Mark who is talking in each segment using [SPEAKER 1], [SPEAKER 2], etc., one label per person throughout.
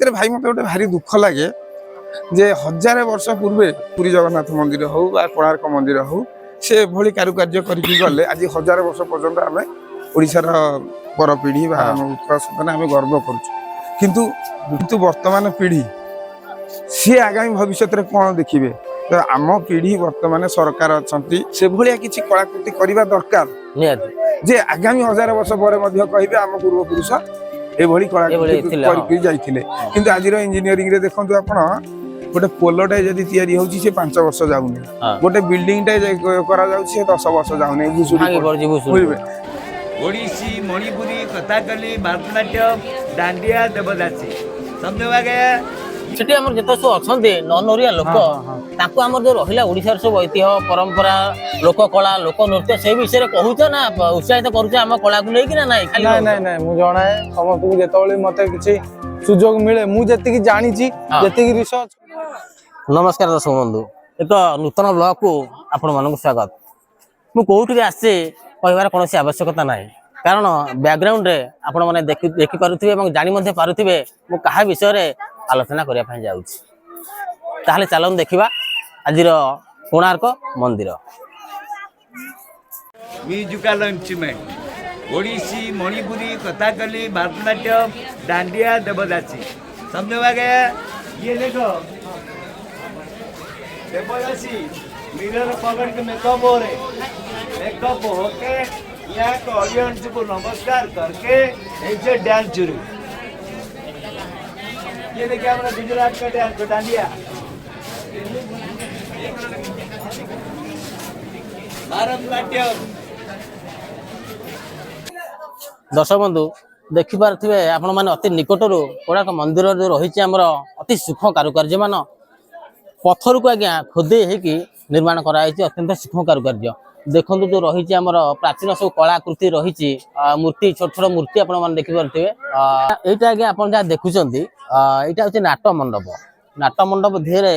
[SPEAKER 1] भितर भाई मत गोटे भारी दुख लगे जे 1000 वर्ष पूर्वे पुरी जगन्नाथ मंदिर हो कोणार्क मंदिर हो से भली कारुकार्य करके गले आज 1000 वर्ष पर्यंत आम ओडिशार पर पीढ़ी उत्कल सन्तान आम गर्व करूँ वर्तमान पीढ़ी सी आगामी भविष्य में कौन देखिए तो आम पीढ़ी वर्तमान सरकार अच्छा से भाया किसी कलाकृति करने दरकार जे आगामी 1000 वर्ष पर कहे आम पूर्वपुरुष ये कलाकृति जाइए किंतु आज इंजीनियरिंग रे देखो आप गोटे पोलटे जदि तैयारी होची से 5 वर्ष जाउनी गोटे बिल्डिंग टे करा जाउची से 10 वर्ष जाउनी बुझिबे
[SPEAKER 2] ओडिसी मणिपुरी कथाकली भरतनाट्यम डांडिया देवदासी समझवा गया
[SPEAKER 3] सेठी हमर जत सो अछंती ननोरिया लोक ताको हमर जो रहिला ओडिसा सब ऐतिह्य परंपरा लोक कला लोक नृत्य से विषय रे कहूछ ना उत्साहित करूछ हम कला को लेकिन ना नाही खाली
[SPEAKER 4] नहीं नहीं मु जणाए समस्त को जेतोली मते किछि सुजोग मिले मु जति जानी छी जति रिसर्च।
[SPEAKER 3] नमस्कार दर्शक बंधु एक नूतन ब्लॉग को आपण मानक स्वागत मु कोठी आसे कहबार कोनोसी आवश्यकता नाही कारण बैकग्राउंड रे आपण माने देखि पारुथिबे एवं जानि मध्ये पारुथिबे मु कहा विषय रे आलोचना करिया पय जाउछि ताहले चलन देखिबा आजिर कोणार्क मंदिर
[SPEAKER 2] म्यूजिकल इंस्ट्रूमेंट ओडिसी मणिपुरी कथाकली भरतनाट्यम डांडिया देवदासी समझवा गया ये देखो देवदासी मिरर पकड़ के मेकअप हो रहे मेकअप होके यहाँ के ऑडियंस को नमस्कार करके ऐसे डांस शुरू ये देखिए हमारा गुजरात का डांस डांडिया भारतनाट्यम
[SPEAKER 3] दर्शक बंधु देखि पारथिबे आपण माने अति निकटरू कोणार्क मंदिर जो रही आमर अति सूक्ष्म कारुकार्य मान पत्थर को आज्ञा खोदे होगी निर्माण कराई अत्यंत सूक्ष्म कारुकार्य देखो जो रही आमर प्राचीन सब कलाकृति रही मूर्ति छोट छोट मूर्ति आपण मैंने देखिपे यहाँ आज्ञा आप जहाँ देखुं यहाँ हूँ नाट मंडप धीरे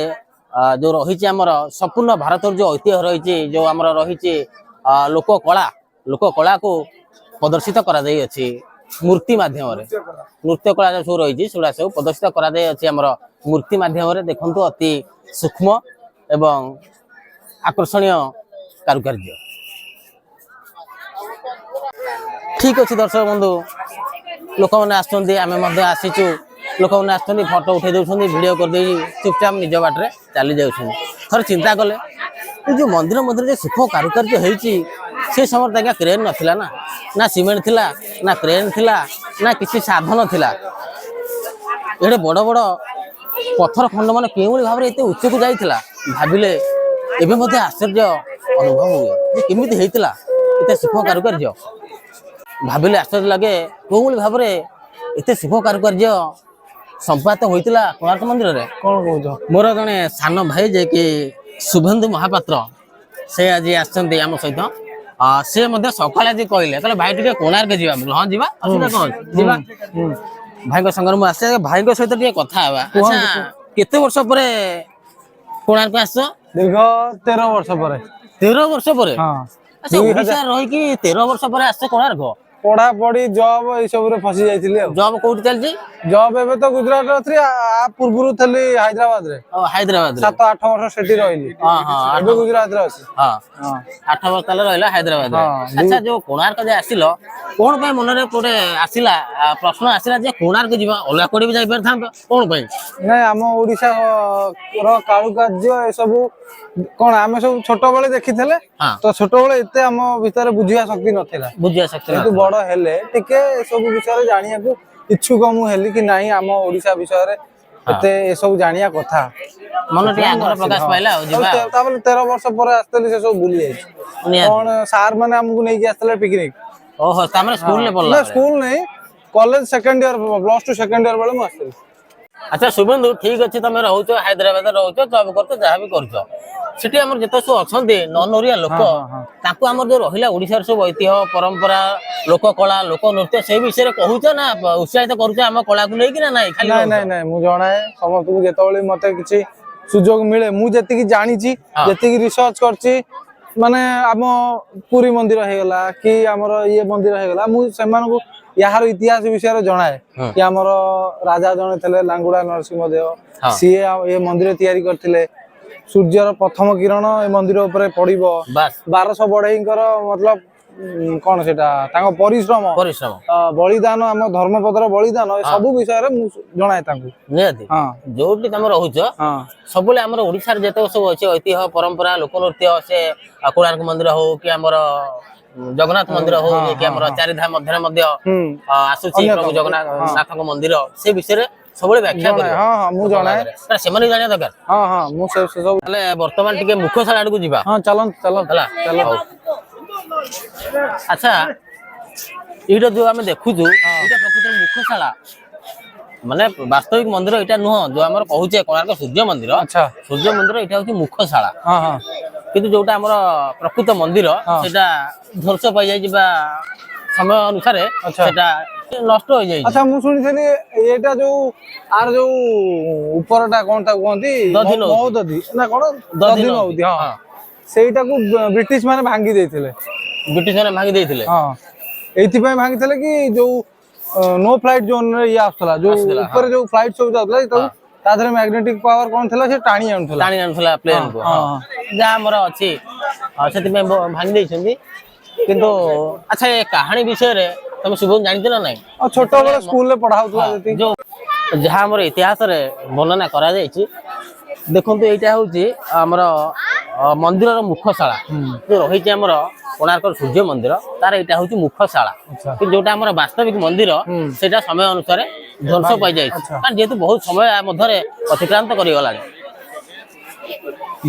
[SPEAKER 3] जो रही आमर संपूर्ण भारत जो ऐतिह्य रही जो आमर रही लोक कला को प्रदर्शित करा मूर्ति माध्यम नृत्य कला जो सब रही सब प्रदर्शित करा मूर्ति माध्यम देखु अति सूक्ष्म एवं आकर्षणीय कारुकार्य ठीक अच्छे दर्शक बंधु लोक मैंने आम आसीचु लोक मैंने फोटो उठे दौरान भिड करदे चुपचाप निज बाटे चली जाऊँ थर चिंता कले जो मंदिर मध्य जो सूक्ष्म कारुकार्य होती से समय आज्ञा क्रेन नाला ना सीमेंट थिला ना क्रेन थिला ना किसी साधन थिला ये बड़ बड़ पत्थर खंड मान के भाव में उच्च को जाइला भाविले एवं आश्चर्य अनुभव हुए केमी होता ये सूक्ष्म कारुकार्य भाविले आश्चर्य लगे कौ भाव में एत सूक्ष्म कारुकार्य संपादित होता कोणार्क मंदिर में
[SPEAKER 4] कौन कह
[SPEAKER 3] मोर जड़े सान भाई जे कि शुभेन्दु महापात्र से आज आम सहित से सकाले आज कहले भाई टे कोणार्क जा हाँ जा कौन भाई संग मुझे भाई सहित कथा अच्छा केते वर्ष पर कोणार्क आस
[SPEAKER 4] दीर्घ 13 वर्ष पर
[SPEAKER 3] 13 वर्ष पर अच्छा रही 13 वर्ष पर आस कोणार्क
[SPEAKER 4] पढ़ा पढ़ी जॉब ये सब फसी जाइए
[SPEAKER 3] जॉब कौट चलती
[SPEAKER 4] जॉब एबे तो गुजरात रे आ पूर्व थली हैदराबाद रे 7-8 वर्ष सेठी रहिली
[SPEAKER 3] हां हां
[SPEAKER 4] एबे गुजरात रे अछि
[SPEAKER 3] हां 8 वर्ष तले रहिला हैदराबाद रे अच्छा जो कोणार्क जे आसिलो कोन पे मन रे कोटे आसिला प्रश्न आसिला जे कोणार्क जीवा ओला कोडी भी जाई परथां कोन पे
[SPEAKER 4] नै हम ओडिसा रो कारुकार्य ए सब कोन आमे सब छोट बेले देखिथले तो छोट बेले एते हम भीतर बुझिया शक्ति नथिला
[SPEAKER 3] बुझिया शक्ति
[SPEAKER 4] तो बड़ हेले टिके सब विषय जानिया को इच्छुक मु हेली कि नाही हम ओडिसा विषय रे एते ए सब जानिया कथा
[SPEAKER 3] मन टे आग्रह प्रकाश पाइला हो जिबा
[SPEAKER 4] ताबले 13 वर्ष पर आस्तले से सब भूली जाई कोन सार माने हमकु नै कि आस्तले पिकनिक
[SPEAKER 3] ओहो तामरे स्कूल ले पड़ला
[SPEAKER 4] ना स्कूल नहीं college second year plus 2 second year बेले मु आस्तले
[SPEAKER 3] अच्छा शुभेन्दु ठीक अच्छे तुम रोच हैदराबाद रोच जॉब कर जहाँ भी कर सेठी आम जिते सब अच्छा ननोरिया लोक ताको आम जो रहा ओडिशार सब ऐतिह्य परंपरा लोक कला लोक नृत्य से विषय में कहूच ना उत्साहित करूछ आम कला को लेकिन ना नाही खाली
[SPEAKER 4] नहीं नहीं मु जणाए समस्त को जेतोली मते किछि सुजोग मिले मु जति जानी छी जति रिसर्च करछि माने आम पुरी मंदिर हे गला कि हमर ये मंदिर हे गला मु सेमान को यार इतिहास विषय जनाए
[SPEAKER 3] हाँ।
[SPEAKER 4] कि हमर राजा जने थे लांगुड़ा नरसिंह देव
[SPEAKER 3] हाँ।
[SPEAKER 4] सी ये मंदिर तैयारी करथिले सूर्यर प्रथम किरण ए मंदिर ऊपर पड़िबो
[SPEAKER 3] बास
[SPEAKER 4] 1200 बढेईकर मतलब कौन सेटा तांको परिश्रम
[SPEAKER 3] परिश्रम
[SPEAKER 4] बलिदान आम धर्मपदर बलिदान ए सब विषय रे जनाए तांको
[SPEAKER 3] निहाती
[SPEAKER 4] हां
[SPEAKER 3] जोटी तम रहुछ
[SPEAKER 4] हां
[SPEAKER 3] सबले हमर ओडिसा रे जेते सब अछि ऐतिह्य परंपरा लोकनृत्य से कोणार्क मंदिर हो कि हमर जगन्नाथ मंदिर हो कि हमर चारिधाम मध्य आसुची प्रभु जगन्नाथ नाथक मंदिर से विषय रे सबले व्याख्या करियो
[SPEAKER 4] हां हां मु जनाए
[SPEAKER 3] से माने जानिया दरकार
[SPEAKER 4] हां हां मु सब
[SPEAKER 3] ताले वर्तमान टिके मुख्यशाला आडू जिबा
[SPEAKER 4] हां चलन चलन
[SPEAKER 3] हला
[SPEAKER 4] चलो
[SPEAKER 3] अच्छा एटा जो आमे देखुछु एटा प्रकृत मुख्यशाला माने वास्तविक मंदिर एटा नुह जो हमर कहूचे कोणार्क सूर्य मंदिर
[SPEAKER 4] अच्छा
[SPEAKER 3] सूर्य मंदिर एटा होची मुख्यशाला
[SPEAKER 4] हां हां
[SPEAKER 3] किंतु जोटा हमर प्रकृत मंदिर सेटा ध्वंस पाई जाई जिबा समय अनुसार
[SPEAKER 4] अच्छा।
[SPEAKER 3] सेटा नष्ट हो जाई
[SPEAKER 4] अच्छा मु सुनिथेली एटा जो आर जो ऊपरटा कोनटा कहंती
[SPEAKER 3] दधिनौती।
[SPEAKER 4] महोदधि ना कोन दधिनौती हां सेटा को ब्रिटिश माने भांगी देथिले
[SPEAKER 3] ब्रिटिश ने भांगी देथिले
[SPEAKER 4] हां एथि पे भांगी थले कि जो नो फ्लाइट जोन रे या आसला जो
[SPEAKER 3] आसला,
[SPEAKER 4] ऊपर जो फ्लाइट सब जातला तो तादरे मैग्नेटिक पावर कोन थला से टाणी आनथला
[SPEAKER 3] टाणी आनथला प्लेन को जा हमर अछि सेति में भांगी देछंदी किंतु अच्छा ए कहानी विषय रे तुम शुभ जानित ना नहीं
[SPEAKER 4] और छोट बड़ा स्कूल रे पढ़ाउतला जति
[SPEAKER 3] जो जहाँ हमर इतिहास रे वर्णना करा जायछि देखंतु एटा होछि हमर मंदिर रो मुख्यशाला जो रहिछि हमर कोणार्क सूर्य मंदिर तार एटा होछि मुख्यशाला कि जोटा हमर वास्तविक मंदिर सेटा समय अनुसार ध्वंस पाई जायछि कारण जेतु बहुत समय मध्यरे अतिक्रांत करि गलानी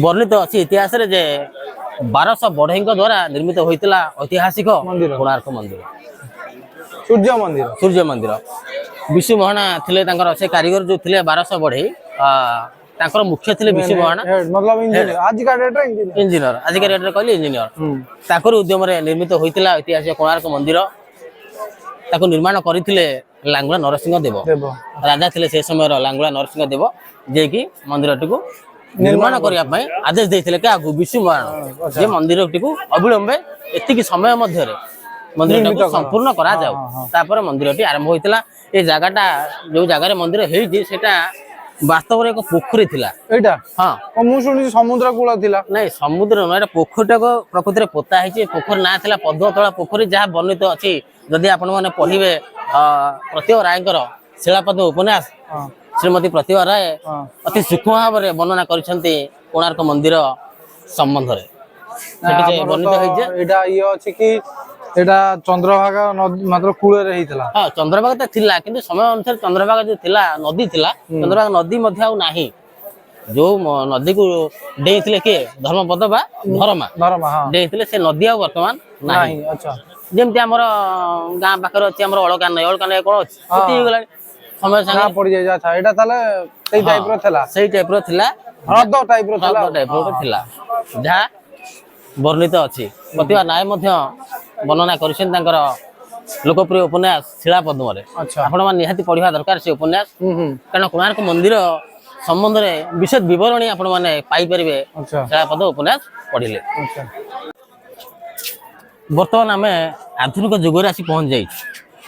[SPEAKER 3] वर्णित अछि इतिहास रे जे 1200 बढेईଙ୍କ द्वारा निर्मित होइतिला ऐतिहासिक
[SPEAKER 4] मंदिर
[SPEAKER 3] कोणार्क मंदिर
[SPEAKER 4] सूर्य मंदिर
[SPEAKER 3] विशु महाना थिले तांकर से कारीगर जो थिले 1200 बढेई तांकर मुख्य थिले विशु महाना
[SPEAKER 4] मतलब इंजीनियर आज का डेट रे
[SPEAKER 3] इंजीनियर आज के रेट रे कहली इंजीनियर ताकर उद्यम रे निर्मित होइतिला ऐतिहासिक कोणार्क मंदिर ताको निर्माण करिथिले लांगुला नरसिंह देव राजा थिले से समय लांगुला नरसिंह देव जे कि मंदिरटिको निर्माण करिया पई आदेश देथिले का विशु महाना जे मंदिरटिको अविलंबे एतिकी समय मध्य रे मंदिर संपूर्ण करा जाऊ तापर मंदिरटी आरंभ होइतिला ए जगहटा जो जगह रे मंदिर हेइजी सेटा वास्तव रे एक पोखरी थिला
[SPEAKER 4] एटा
[SPEAKER 3] हां
[SPEAKER 4] मु सुनि समुद्र कूल थिला
[SPEAKER 3] नहीं समुद्र न एटा पोखरीटा को प्रकृति रे पोता हेची पोखरी ना थिला पद्मतळा पोखरी जहा वर्णित अछि जदि आपण माने पढिबे प्रतिभा रायकर शिलापद्म उपन्यास श्रीमती प्रतिभा राय अति सूक्ष्म भाव रे वर्णना करिसंती कोणार्क मंदिर संबंध रे सेठी जे वर्णित हेजे
[SPEAKER 4] एटा ये अछि कि एटा चंद्रभागा नदी मात्र कूल रे हेइतला
[SPEAKER 3] हां चंद्रभागा त थिला किंतु समय अनुसार चंद्रभागा जो थिला नदी थिला चंद्रभागा नदी मध्ये आ नाही जो नदी को डेइथिले के धर्मपद बा धर्मा
[SPEAKER 4] हां
[SPEAKER 3] डेइथिले से नदी आ वर्तमान नाही
[SPEAKER 4] अच्छा
[SPEAKER 3] जेमति हमर गां पाकर अछि हमर अलका नय कोन अछि सेति हो गेला समय संगे
[SPEAKER 4] पड़ी जाय था एटा थाले सेई टाइप रो थला
[SPEAKER 3] सेई टाइप रो थिला
[SPEAKER 4] हरद टाइप रो थला
[SPEAKER 3] हरद टाइप रो थिला जहा वर्णित अछि प्रतिभा नाय मध्ये वर्णना करिसेन तांकर लोकप्रिय उपन्यास शिलापद्म रे
[SPEAKER 4] अच्छा
[SPEAKER 3] आपण मान निहाती पढिबा दरकार से उपन्यास कारण कोणार्क मंदिर संबंध रे विशेष विवरणी आपण माने पाई परिबे
[SPEAKER 4] अच्छा
[SPEAKER 3] शिलापद्म उपन्यास पढिले
[SPEAKER 4] अच्छा
[SPEAKER 3] वर्तमान आमे आधुनिक युग रे आसी पहुंच जाई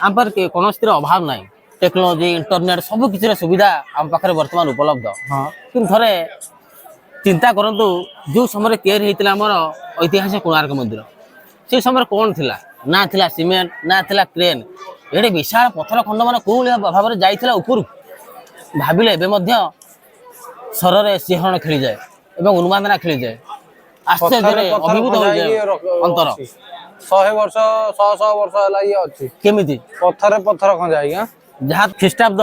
[SPEAKER 3] हम पर कोनोस्तिर अभाव नाही टेक्नोलॉजी इंटरनेट सब किसी सुविधा आम पाखे वर्तमान उपलब्ध
[SPEAKER 4] हां
[SPEAKER 3] कि थरे चिंता करंतु जो समय तैयारी होइतिला हमर ऐतिहासिक कोणार्क मंदिर से समय कौन थिला ना थिला सीमेंट ना थिला क्रेन एडे विशाल पत्थर खंड मान कोले भाव रे जाइथिला ऊपर भाबिले एबे मध्य सररे सिंहरण खेली जाए एवं उन्मादना खेली जाए आश्चर्य अभिभूत हो जाए अंतर
[SPEAKER 4] 100 वर्ष 100 वर्ष हला ये अछि
[SPEAKER 3] केमिति
[SPEAKER 4] पत्थर खंजा आइया
[SPEAKER 3] जहाँ ख्रीष्टाब्द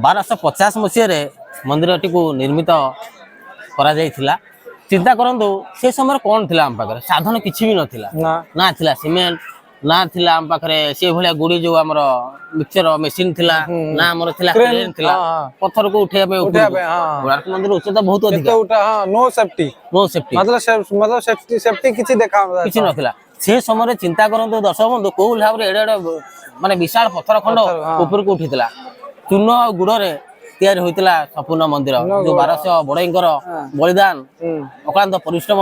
[SPEAKER 3] 1250 मसीह रे मंदिरटी को निर्मित करा जाइथिला चिंता करंतु से समय कौन थिला हम पाखरे साधन किछि भी नथिला ना थिला सीमेंट ना थिला हम पाखरे से भलिया गुडी जो हमर मिक्सचर मशीन थिला ना हमर थिला क्रेन थिला पत्थर को उठे पे कोणार्क मंदिर उच्चता बहुत अधिक
[SPEAKER 4] उठा हां नो सेफ्टी मतलब सेफ्टी किछि देखा
[SPEAKER 3] किछि नथिला से समय चिंता करंतु दर्शक बंधु को भाव रे एडे माने विशाल पत्थर खंड ऊपर को उठितला चूर्ण और गुड़ रे तैयारी होइतला संपूर्ण मंदिर जो 1200 बड़ईंकर बलिदान अक्लांत परिश्रम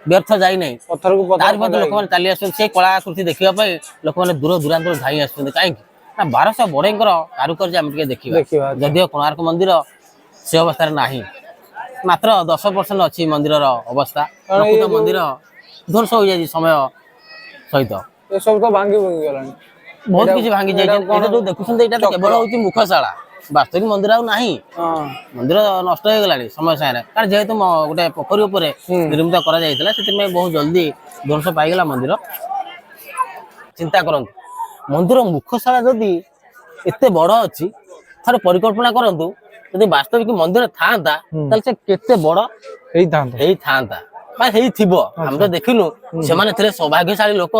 [SPEAKER 3] ବ୍ୟର୍ଥ ଯାଇନାହିଁ।
[SPEAKER 4] ପଥରକୁ
[SPEAKER 3] ତାରି ମଧ୍ୟ
[SPEAKER 4] ପଥର
[SPEAKER 3] ଲୋକମାନେ ଚାଲି ଆସୁଛନ୍ତି ସେ କଳାକୃତି ଦେଖିବା ପାଇଁ ଲୋକମାନେ ଦୂର ଦୂରାନ୍ତରୁ ଧାଇଁ ଆସୁଛନ୍ତି। କାହିଁକି ନା 1200 ବଢ଼େଇଙ୍କର କାରୁକାର୍ଯ୍ୟ ଆମେ ଟିକେ ଦେଖିବା।
[SPEAKER 4] ଦେଖିବା, ଆଚ୍ଛା।
[SPEAKER 3] ଯଦିଓ କୋଣାର୍କ ମନ୍ଦିର ସେ ଅବସ୍ଥାରେ ନାହିଁ, ମାତ୍ର 10% ଅଛି ମନ୍ଦିରର ଅବସ୍ଥା।
[SPEAKER 4] କାରଣ
[SPEAKER 3] ପ୍ରକୃତ
[SPEAKER 4] ଏଇ ଯୋଉ-
[SPEAKER 3] ମନ୍ଦିର ଧ୍ୱଂସ ହୋଇଯାଇଛି ସମୟ ସହିତ।
[SPEAKER 4] ଏସବୁ ତ ଭାଙ୍ଗି ଭୁଙ୍ଗି ଗଲାଣି।
[SPEAKER 3] ବହୁତ
[SPEAKER 4] ଏଇଟା-
[SPEAKER 3] କିଛି ଭାଙ୍ଗି
[SPEAKER 4] ଏଇଟା
[SPEAKER 3] ଯାଇଛି।
[SPEAKER 4] କଣ?
[SPEAKER 3] ଏଇଟା ଯୋଉ ଦେଖୁଛନ୍ତି ଏଇଟା ତ
[SPEAKER 4] ଚକ୍ର।
[SPEAKER 3] କେବଳ ହଉଛି ମୁଖଶାଳା, ବାସ୍ତବିକ ମନ୍ଦିର ଆଉ ନାହିଁ।
[SPEAKER 4] ହଁ
[SPEAKER 3] ମନ୍ଦିର ନଷ୍ଟ ହେଇଗଲାଣି ସମୟ ସାଙ୍ଗରେ, କାରଣ ଯେହେତୁ ଗୋଟେ ପୋଖରୀ ଉପରେ ନିର୍ମିତ କରାଯାଇଥିଲା ସେଥିପାଇଁ ବହୁତ ଜଲ୍ଦି ଧ୍ୱଂସ ପାଇଗଲା ମନ୍ଦିର। ଚିନ୍ତା କରନ୍ତୁ ମନ୍ଦିର ମୁଖଶାଳା ଯଦି ଏତେ ବଡ଼ ଅଛି, ଥରେ ପରିକଳ୍ପନା କରନ୍ତୁ ଯଦି ବାସ୍ତବିକ ମନ୍ଦିର ଥାଆନ୍ତା ତାହେଲେ ସେ କେତେ ବଡ଼ ହେଇଥାନ୍ତା ବା ହେଇଥିବ। ଆମେ ତ ଦେଖିନୁ, ସେମାନେ ଥିଲେ ସୌଭାଗ୍ୟଶାଳୀ ଲୋକ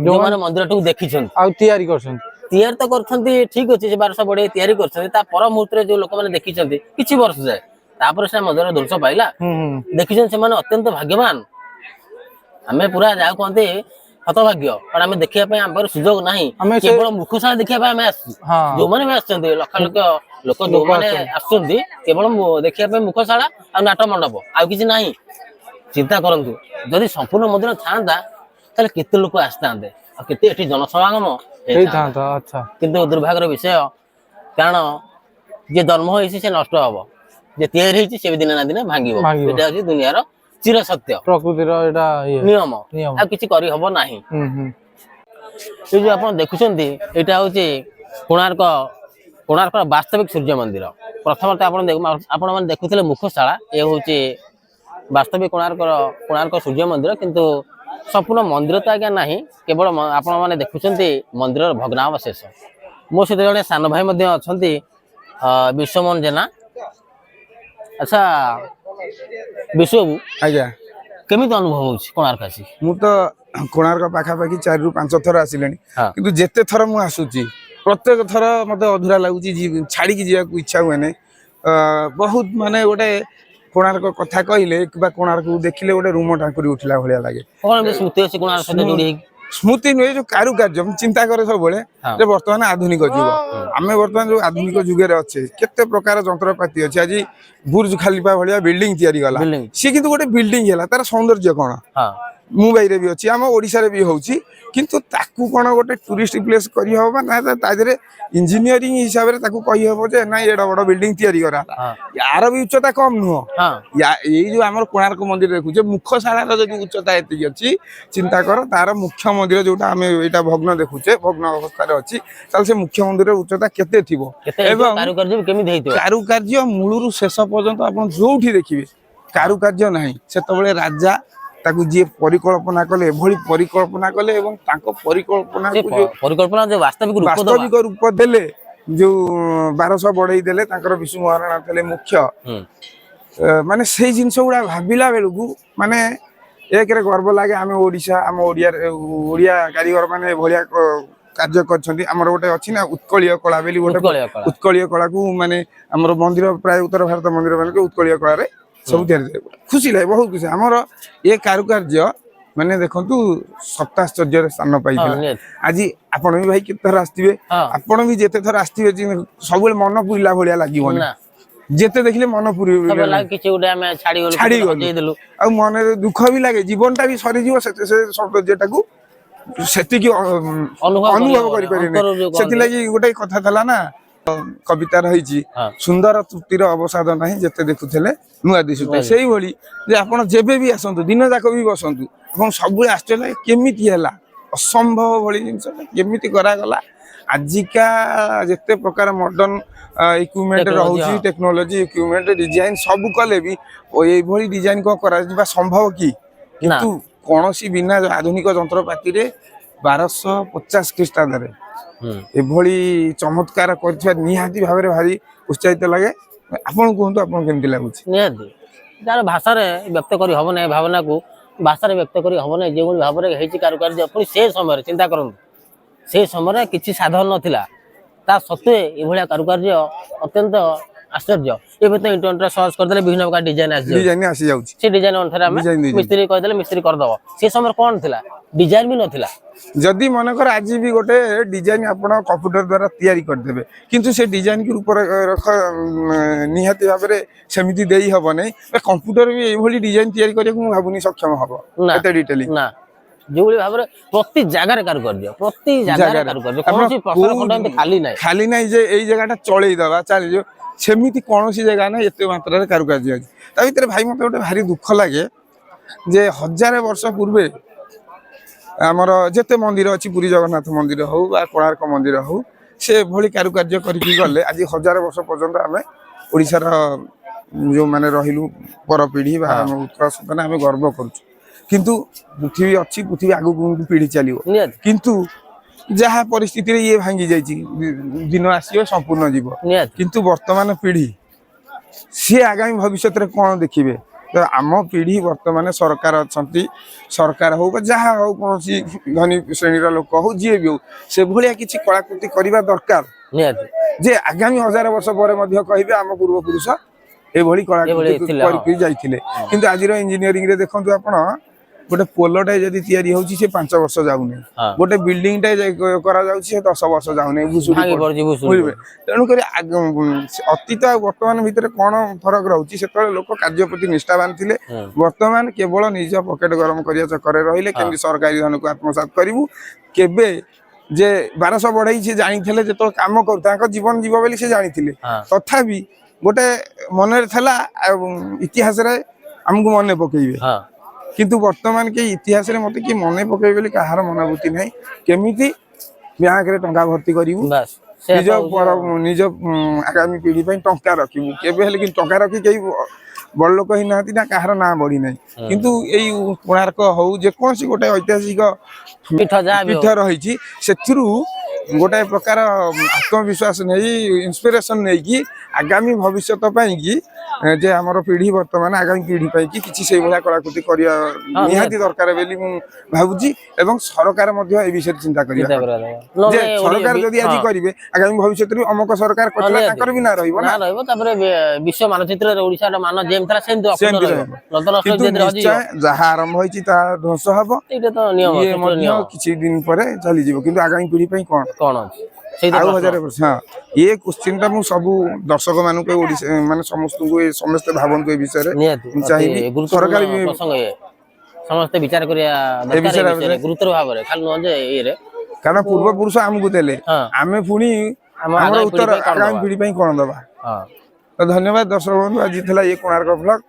[SPEAKER 3] ଯୋଉମାନେ ମନ୍ଦିରଟିକୁ ଦେଖିଛନ୍ତି
[SPEAKER 4] ଆଉ ତିଆରି କରୁଛନ୍ତି।
[SPEAKER 3] ତିଆରି ତ କରୁଛନ୍ତି ଠିକ ଅଛି, ସେ 1200 ବଢ଼େଇ ତିଆରି କରୁଛନ୍ତି। ତା ପର ମୁହୂର୍ତ୍ତରେ ଯୋଉ ଲୋକମାନେ ଦେଖିଛନ୍ତି କିଛି ବର୍ଷ ଯାଏ, ତାପରେ ସେ ମନ୍ଦିର ଧ୍ୱଂସ ପାଇଲା, ଦେଖିଛନ୍ତି ସେମାନେ ଅତ୍ୟନ୍ତ ଭାଗ୍ୟବାନ। ଆମେ ପୁରା ଯାହା କୁହନ୍ତି ହତଭାଗ୍ୟ, କାରଣ ଆମେ ଦେଖିବା ପାଇଁ ଆମ ପାଖରେ ସୁଯୋଗ ନାହିଁ।
[SPEAKER 4] ଆମେ ସେ-
[SPEAKER 3] କେବଳ ମୁଖଶାଳା ଦେଖିବା ପାଇଁ ଆମେ ଆସିଛୁ।
[SPEAKER 4] ହଁ।
[SPEAKER 3] ଯୋଉମାନେ ବି ଆସୁଛନ୍ତି ଲକ୍ଷ ଲକ୍ଷ ଲୋକ ଯୋଉମାନେ ଆସୁଛନ୍ତି କେବଳ ଦେଖିବା ପାଇଁ ମୁଖଶାଳା ଆଉ ନାଟ ମଣ୍ଡପ, ଆଉ କିଛି ନାହିଁ। ଚିନ୍ତା କରନ୍ତୁ ଯଦି ସମ୍ପୂର୍ଣ୍ଣ ମନ୍ଦିର ଥାଆନ୍ତା ତାହେଲେ କେତେ ଲୋକ ଆସିଥାନ୍ତେ ଆଉ କେତେ ଏଠି ଜନସମାଗମ ହେଇଥାନ୍ତା।
[SPEAKER 4] ଆଚ୍ଛା।
[SPEAKER 3] କିନ୍ତୁ ଦୁର୍ଭାଗ୍ୟର ବିଷୟ, କାରଣ ଯିଏ ଜନ୍ମ ହେଇଛି ସେ ନଷ୍ଟ ହବ, ଯେ ତିଆରି ହେଇଛି ସେ ବି ଦିନେ ନା ଦିନେ ଭାଙ୍ଗିବ। ଏଇଟା ହଉଛି ଦୁନିଆର ଚିର ସତ୍ୟ,
[SPEAKER 4] ପ୍ରକୃତିର ଏଇଟା
[SPEAKER 3] ନିୟମ, ଆଉ କିଛି କରିହବ ନାହିଁ। ଏ ଯୋଉ ଆପଣ ଦେଖୁଛନ୍ତି ଏଇଟା ହଉଛି କୋଣାର୍କର ବାସ୍ତବିକ ସୂର୍ଯ୍ୟ ମନ୍ଦିର। ପ୍ରଥମତଃ ଆପଣ ମାନେ ଦେଖୁଥିଲେ ମୁଖଶାଳା, ଏ ହଉଛି ବାସ୍ତବିକ କୋଣାର୍କ ସୂର୍ଯ୍ୟ ମନ୍ଦିର। କିନ୍ତୁ ସମ୍ପୂର୍ଣ୍ଣ ମନ୍ଦିର ତ ଆଜ୍ଞା ନାହିଁ, କେବଳ ଆପଣ ମାନେ ଦେଖୁଛନ୍ତି ମନ୍ଦିରର ଭଗ୍ନାବଶେଷ। ମୋ ସହିତ ଜଣେ ସାନ ଭାଇ ମଧ୍ୟ ଅଛନ୍ତି, ବିଶ୍ୱମୋହନ ଜେନା। ଆଚ୍ଛା ବିଶ୍ୱବାବୁ,
[SPEAKER 1] ଆଜ୍ଞା
[SPEAKER 3] କେମିତି ଅନୁଭବ ହଉଛି କୋଣାର୍କ ଆସି?
[SPEAKER 1] ମୁଁ ତ କୋଣାର୍କ ପାଖାପାଖି 4 ରୁ 5 ଥର ଆସିଲେଣି,
[SPEAKER 3] ହଁ।
[SPEAKER 1] କିନ୍ତୁ ଯେତେ ଥର ମୁଁ ଆସୁଛି ପ୍ରତ୍ୟେକ ଥର ମତେ ଅଧୁରା ଲାଗୁଛି, ଛାଡିକି ଯିବାକୁ ଇଚ୍ଛା ହୁଏନି। ବହୁତ ମାନେ ଗୋଟେ କୋଣାର୍କ କଥା କହିଲେ କିମ୍ବା କୋଣାର୍କକୁ ଦେଖିଲେ ଗୋଟେ ରୁମ ଟାଙ୍କୁରି ଉଠିଲା ଭଳିଆ ଲାଗେ।
[SPEAKER 3] କଣ ଏମିତି ସ୍ମୃତି ଅଛି କୋଣାର୍କ ସହିତ ଯୋଡି ହେଇକି?
[SPEAKER 1] ସ୍ମୃତି ନୁହେଁ, ଯୋଉ କାରୁକାର୍ଯ୍ୟ ମୁଁ ଚିନ୍ତା କରେ ସବୁବେଳେ ଯେ ବର୍ତ୍ତମାନ ଆଧୁନିକ ଯୁଗ, ଆମେ ବର୍ତ୍ତମାନ ଯୋଉ ଆଧୁନିକ ଯୁଗରେ ଅଛେ, କେତେ ପ୍ରକାର ଯନ୍ତ୍ରପାତି ଅଛି। ଆଜି ବୁର୍ଜ ଖାଲିଫା ଭଳିଆ ବିଲ୍ଡିଂ ତିଆରି ଗଲା,
[SPEAKER 3] ବିଲ୍ଡିଂ।
[SPEAKER 1] ସିଏ କିନ୍ତୁ ଗୋଟେ ବିଲ୍ଡିଂ ହେଲା, ତାର ସୌନ୍ଦର୍ଯ୍ୟ କଣ? ମୁମ୍ବାଇରେ ବି ଅଛି, ଆମ ଓଡ଼ିଶାରେ ବି ହଉଛି, କିନ୍ତୁ ତାକୁ କଣ ଗୋଟେ ଟୁରିଷ୍ଟ ପ୍ଲେସ କରିହବ ବା ନା ତା ଦେହରେ ଇଞ୍ଜିନିୟରିଂ ହିସାବରେ ତାକୁ କହିହବ ଯେ ନାଇଁ ଏଡ ବଡ ବିଲ୍ଡିଂ ତିଆରି କରାହେଲା। ୟାର ବି ଉଚ୍ଚତା କମ ନୁହଁ। ଏଇ ଯୋଉ ଆମର କୋଣାର୍କ ମନ୍ଦିର ଦେଖୁଛେ, ମୁଖଶାଳାର ଯଦି ଉଚ୍ଚତା ଏତିକି ଅଛି, ଚିନ୍ତା କର ତାର ମୁଖ୍ୟ ମନ୍ଦିର ଯୋଉଟା ଆମେ ଏଇଟା ଭଗ୍ନ ଦେଖୁଛେ, ଭଗ୍ନ ଅବସ୍ଥାରେ ଅଛି, ତାହେଲେ ସେ ମୁଖ୍ୟ ମନ୍ଦିରର ଉଚ୍ଚତା କେତେ ଥିବ ଏବଂ କାରୁକାର୍ଯ୍ୟ ମୂଳରୁ ଶେଷ ପର୍ଯ୍ୟନ୍ତ ଆପଣ ଯୋଉଠି ଦେଖିବେ କାରୁକାର୍ଯ୍ୟ ନାହିଁ। ସେତେବେଳେ ରାଜା ତାକୁ ଯିଏ ପରିକଳ୍ପନା କଲେ, ଏଭଳି ପରିକଳ୍ପନା କଲେ ଏବଂ ତାଙ୍କ ପରିକଳ୍ପନାକୁ ଯୋଉ ବାସ୍ତବିକ ରୂପ ଦେଲେ, ଯୋଉ 1200 ବଢେଇ ଦେଲେ, ତାଙ୍କର ବିଷ୍ଣୁ ମହାରଣା ଥିଲେ ମୁଖ୍ୟ। ମାନେ ସେଇ ଜିନିଷ ଗୁଡା ଭାବିଲା ବେଳକୁ ମାନେ ଏକରେ ଗର୍ବ ଲାଗେ, ଆମେ ଓଡ଼ିଶା, ଆମ ଓଡ଼ିଆ କାରିଗର ମାନେ ଏଭଳିଆ କାର୍ଯ୍ୟ କରିଛନ୍ତି। ଆମର ଗୋଟେ ଅଛି ନା ଉତ୍କଳୀୟ କଳା ବୋଲି, ଗୋଟେ ଉତ୍କଳୀୟ କଳାକୁ ମାନେ ଆମର ମନ୍ଦିର ପ୍ରାୟ ଉତ୍ତର ଭାରତ ମନ୍ଦିର ମାନଙ୍କ ଉତ୍କଳୀୟ କଳାରେ ସବୁ ତିଆରି। ଖୁସି ଲାଗେ, ବହୁତ ଖୁସି। ଆମର ଏ କାରୁକାର୍ଯ୍ୟ ମାନେ ଦେଖନ୍ତୁ ସପ୍ତାଶ୍ଚର୍ଯ୍ୟରେ ସ୍ଥାନ ପାଇଥିଲା। ଆଜି ଆପଣ ବି ଭାଇ କେତେ ଥର ଆସିଥିବେ, ଆପଣ ବି ଯେତେ ଥର ଆସିଥିବେ ସବୁବେଳେ ମନ ପୁରିଲା ଭଳିଆ ଲାଗିବନି। ଯେତେ ଦେଖିଲେ ମନ ଛାଡିଗଲୁ, ଆଉ ମନରେ ଦୁଃଖ ବି ଲାଗେ, ଜୀବନଟା ବି ସରିଯିବ ସେ ସୌନ୍ଦର୍ଯ୍ୟଟାକୁ ସେତିକି ଅନୁଭବ କରିପାରିବେନି। ସେଥିଲାଗି ଗୋଟେ କଥା ଥିଲା ନା, କବିତା ରହିଛି, ସୁନ୍ଦର ତୃପ୍ତିର ଅବସାଦ ନାହିଁ, ଯେତେ ଦେଖୁଥିଲେ ନୂଆ ଦିଶୁଥାଏ। ସେଇଭଳି ଯେ ଆପଣ ଯେବେ ବି ଆସନ୍ତୁ, ଦିନ ଯାକ ବି ବସନ୍ତୁ, ଆପଣ ସବୁବେଳେ ଆଶ୍ଚର୍ଯ୍ୟ କେମିତି ହେଲା, ଅସମ୍ଭବ ଭଳି ଜିନିଷ କେମିତି କରାଗଲା। ଆଜିକା ଯେତେ ପ୍ରକାର ମଡର୍ଣ୍ଣ ଇକ୍ୟୁପମେଣ୍ଟ ରହୁଛି, ଟେକ୍ନୋଲୋଜି ଇକ୍ୟୁପମେଣ୍ଟ ଡିଜାଇନ ସବୁ କଲେ ବି ଏଇଭଳି ଡିଜାଇନ କଣ କରାଯିବା ସମ୍ଭବ କି? କିନ୍ତୁ କୌଣସି ବିନା ଆଧୁନିକ ଯନ୍ତ୍ରପାତିରେ 1250 ଖ୍ରୀଷ୍ଟାବ୍ଦରେ ଏଭଳି ଚମତ୍କାର କରିଥିବା ନିହାତି ଭାବରେ ଭାରି ଉତ୍ସାହିତ ଲାଗେ। ଆପଣ କୁହନ୍ତୁ, ଆପଣ କେମିତି ଲାଗୁଛି?
[SPEAKER 3] ନିହାତି ଯାହାର ଭାଷାରେ ବ୍ୟକ୍ତ କରି ହବ ନାହିଁ, ଭାବନାକୁ ଭାଷାରେ ବ୍ୟକ୍ତ କରି ହବ ନାହିଁ, ଯେଭଳି ଭାବରେ ହେଇଛି କାରୁକାର୍ଯ୍ୟ। ପୁଣି ସେ ସମୟରେ ଚିନ୍ତା କରନ୍ତୁ, ସେ ସମୟରେ କିଛି ସାଧନ ନଥିଲା, ତା ସତ୍ତ୍ୱେ ଏଭଳିଆ କାରୁକାର୍ଯ୍ୟ ଅତ୍ୟନ୍ତ ଆଶ୍ଚର୍ଯ୍ୟ। ଏବେ ତ ଇଣ୍ଟରନେଟରେ ସର୍ଚ୍ଚ କରିଦେଲେ ବିଭିନ୍ନ ପ୍ରକାର ଡିଜାଇନ ଆସିଯାଉଛି।
[SPEAKER 1] डिजाइन आसी जाउची
[SPEAKER 3] ସେ ଡିଜାଇନ ଅନୁସାରେ ଆମେ
[SPEAKER 1] Design ଦେଇଦେବି।
[SPEAKER 3] ମିସ୍ତ୍ରୀ କହିଦେଲେ ମିସ୍ତ୍ରୀ କରିଦବ। ସେ ସମୟରେ କଣ ଥିଲା ଡିଜାଇନ ବି ନଥିଲା।
[SPEAKER 1] जदि मनकर आज भी गोटे डिजाइन आपण कंप्यूटर द्वारा तैयारी करदेबे किंतु से डिजाइन के ऊपर रख निहाती भाव में सेमिति देई हबो नै कंप्यूटर भी एई भली डिजाइन तैयारी करिया को भाबुनी सक्षम हबो
[SPEAKER 3] ना।
[SPEAKER 1] एते डिटेलिंग
[SPEAKER 3] ନା ଯୋଉଭଳି ଭାବରେ ପ୍ରତି ଜାଗାରେ କାରୁକାର୍ଯ୍ୟ ପ୍ରତି ଜାଗାରେ କାରୁକାର୍ଯ୍ୟ କୌଣସି ପଥର ଖଣ୍ଡ ଏମିତି ଖାଲି ନାହିଁ।
[SPEAKER 1] खाली नहीं जे एई जगहटा चळेई दबा चली जो सेमिति कोनोसी जगह ना एते मात्रा रे कारुकार्य अछि ता भितर भाई मते गोटे भारी दुख लागे जे हजार वर्ष पूर्वे आमर जेते मंदिर अच्छी पुरी जगन्नाथ मंदिर हो बा कोणार्क मंदिर हो से भली कारुकार्य करके गले आज हजार वर्ष पर्यंत आम ओडिशार जो माने रहिलु पर पीढ़ी बा हम उत्कल सन्तान आम गर्व करूँ किंतु पृथ्वी अच्छी पृथ्वी आगु पीढ़ी चलो
[SPEAKER 3] ନିହାତି
[SPEAKER 1] किंतु जहाँ परिस्थिति रे ये भांगी जाइए दिन आसो संपूर्ण जीव
[SPEAKER 3] ନିହାତି
[SPEAKER 1] किंतु वर्तमान पीढ़ी सी आगामी भविष्य रे कौन देखिए तो आम पीढ़ी वर्तमान सरकार अच्छा सरकार हो जहाँ हो कौन धनी श्रेणीर लोक हो जी भी हो से भाया किसी कलाकृति करने दरकार
[SPEAKER 3] ନିହାତି
[SPEAKER 1] जे आगामी हजार वर्ष पर कहे आम पूर्वपुरुष एभली कलाकृति करके जाइथिले किंतु आज इंजीनियरिंग रे देखंतु आपण गोटे पोलटे जदि तैयारी होची से 5 वर्ष जाउनी
[SPEAKER 3] हाँ।
[SPEAKER 1] गोटे बिल्डिंग टे करा जाउची से 10 वर्ष जाउनी
[SPEAKER 3] ଭାଙ୍ଗି ପଡୁଛି ଭୁଷୁଡି
[SPEAKER 1] बुझे तेणुक अतीत आ वर्तमान भितर कौन फरक रोचे से लोक कार्य प्रति निष्ठावान थिले वर्तमान केवल निज पकेट गरम करिया चक्कर रहिले केमि सरकारी धन को आत्मसात करिवु केबे जे 1200 बढ़ाई से जानिथिले जे तो काम कर जीवन जीव बोली से जानिथिले
[SPEAKER 3] हाँ।
[SPEAKER 1] तथापि गोटे मन थला इतिहास रे हमको मन पकेइबे
[SPEAKER 3] ହଁ
[SPEAKER 1] किंतु वर्तमान के इतिहास रे मते कि मन पकेइबे बोली कहार मनाबुति नाही केमिति बैंक रे टंका भर्ती करिवु
[SPEAKER 3] ବାସ୍ ସେ
[SPEAKER 1] निज निज आगामी पीढ़ी पे टंका रखिबु केबे हेले कि टंका रखी कई बड़ लोक ही नाती ना कहार ना बढ़ी नाही किंतु एई कोणार्क हो जे कोनसी गोटे ऐतिहासिक
[SPEAKER 3] ପୀଠ ଯାହା ବି
[SPEAKER 1] पीठ रही सेथिरु गोटे प्रकार आत्मविश्वास नहीं इंस्पिरेशन नहीं कि आगामी भविष्य पाई कि जे हमर पीढ़ी वर्तमान आगामी पीढ़ी पाई कि किछि सेई भला कलाकृति करिया निहाती दरकार बेली मु भाबुची एवं सरकार मध्ये ए विषय चिंता करिया
[SPEAKER 3] ଚିନ୍ତା କରାଯାଏ
[SPEAKER 1] जे सरकार जदि आज करिवे आगामी भविष्य रे अमक सरकार कतला ताकर भी ना रहिबो
[SPEAKER 3] ନା
[SPEAKER 1] ना
[SPEAKER 3] ରହିବ ତାପରେ ବିଶ୍ୱ ମାନଚିତ୍ରରେ ଓଡିଶାର ମାନ ଯେମିତି ଥିଲା ସେମିତି ଅକ୍ଷୁଣ୍ଣ
[SPEAKER 1] ସେମିତି
[SPEAKER 3] ରହିବ
[SPEAKER 1] ରହିବ।
[SPEAKER 3] ନଦନ
[SPEAKER 1] किंतु
[SPEAKER 3] ଯଦି ହଜିଯିବ
[SPEAKER 1] निश्चय जहाँ आरंभ होइछि ता ध्वंस हबो
[SPEAKER 3] ଏଇଟା ତ ନିୟମ
[SPEAKER 1] ये
[SPEAKER 3] ସୃଷ୍ଟିର
[SPEAKER 1] मध्य
[SPEAKER 3] ନିୟମ
[SPEAKER 1] किछि दिन परे चली जीवो किंतु आगामी पीढ़ी पई कोन
[SPEAKER 3] କଣ ଅଛି ସେଇଟା
[SPEAKER 1] आउ
[SPEAKER 3] ପ୍ରଶ୍ନ।
[SPEAKER 1] हजार वर्ष हाँ ये क्वेश्चन टा मु सब दर्शक मानक माने समस्त को समस्त भावंतु ए विषय रे
[SPEAKER 3] ନିହାତି
[SPEAKER 1] ମୁଁ ଚାହିଁବି
[SPEAKER 3] ଅତି ଗୁରୁତ୍ୱପୂର୍ଣ୍ଣ
[SPEAKER 1] ସରକାର ବି
[SPEAKER 3] ପ୍ରସଙ୍ଗ ଇଏ ସମସ୍ତେ ବିଚାର କରିବା ଦରକାର ଏ
[SPEAKER 1] ବିଷୟରେ
[SPEAKER 3] ବିଷୟରେ ଗୁରୁତର ଭାବରେ ଖାଲି ନୁହଁ ଯେ ଇଏରେ
[SPEAKER 1] कारण पूर्व पुरुष आमको देले
[SPEAKER 3] हाँ।
[SPEAKER 1] आमे पुणी
[SPEAKER 3] ଆମ
[SPEAKER 1] हमर
[SPEAKER 3] ଆଗାମୀ
[SPEAKER 1] उत्तर
[SPEAKER 3] ପିଢ଼ି ପାଇଁ କଣ
[SPEAKER 1] आगामी
[SPEAKER 3] ଦବା?
[SPEAKER 1] पीढ़ी पई कोन दबा
[SPEAKER 3] ହଁ
[SPEAKER 1] तो धन्यवाद दर्शक बंधु आज थला ये कोणार्क ब्लॉग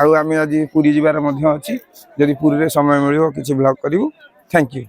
[SPEAKER 1] आउ आमे आज पुरी जिबार मध्य अछि यदि पुरी रे समय मिलियो किछि ब्लॉग करिवु थैंक यू।